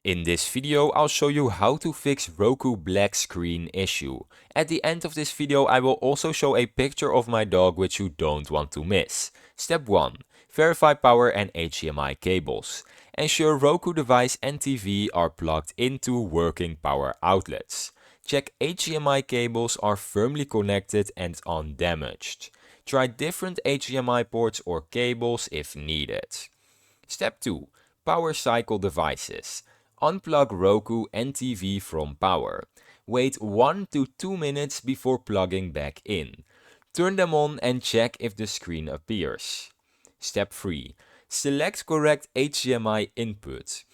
In this video, I'll show you how to fix Roku black screen issue. At the end of this video, I will also show a picture of my dog which you don't want to miss. Step 1. Verify power and HDMI cables. Ensure Roku device and TV are plugged into working power outlets. Check HDMI cables are firmly connected and undamaged. Try different HDMI ports or cables if needed. Step 2. Power cycle devices. Unplug Roku and TV from power. Wait 1 to 2 minutes before plugging back in. Turn them on and check if the screen appears. Step 3. Select correct HDMI input.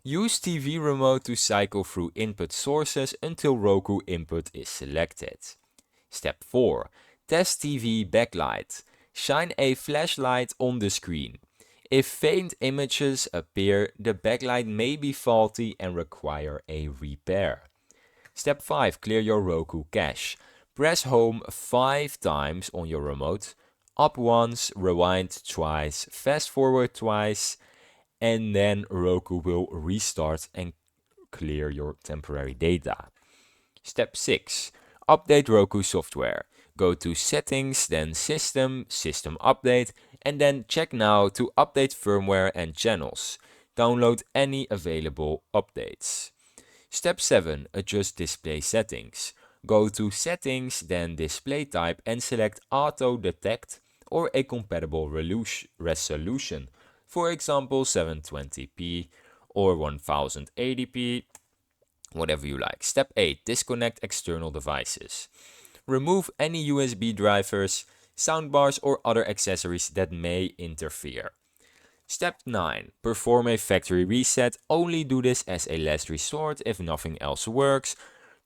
Use TV remote to cycle through input sources until Roku input is selected. Step 4. Test TV backlight. Shine a flashlight on the screen. If faint images appear, the backlight may be faulty and require a repair. Step 5. Clear your Roku cache. Press home 5 times on your remote, up once, rewind twice, fast forward twice, and then Roku will restart and clear your temporary data. Step 6. Update Roku software. Go to Settings, then System Update, and then check now to update firmware and channels. Download any available updates. Step 7. Adjust display settings. Go to Settings, then Display Type and select Auto Detect or a compatible resolution. For example, 720p or 1080p, whatever you like. Step 8. Disconnect external devices. Remove any USB drivers, soundbars or other accessories that may interfere. Step 9. Perform a factory reset. Only do this as a last resort if nothing else works,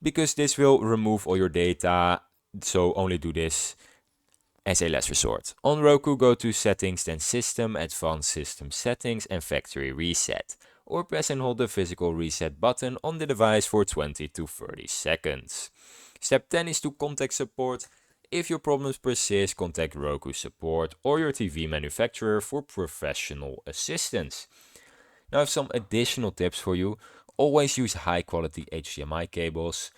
because this will remove all your data, so only do this as a last resort. On Roku, go to Settings, then System, Advanced System Settings and Factory Reset, or press and hold the physical reset button on the device for 20 to 30 seconds. Step 10 is to contact support. If your problems persist, contact Roku support or your TV manufacturer for professional assistance. Now I have some additional tips for you. Always use high quality HDMI cables.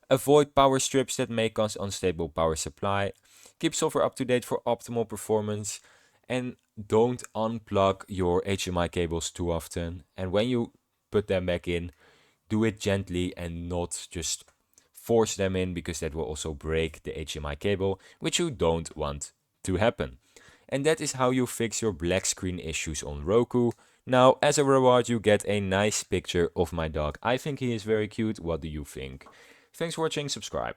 Avoid power strips that may cause unstable power supply. Keep software up to date for optimal performance. And don't unplug your HDMI cables too often. And when you put them back in, do it gently and not just force them in, because that will also break the HDMI cable, which you don't want to happen. And that is how you fix your black screen issues on Roku. Now, as a reward, you get a nice picture of my dog. I think he is very cute. What do you think? Thanks for watching. Subscribe.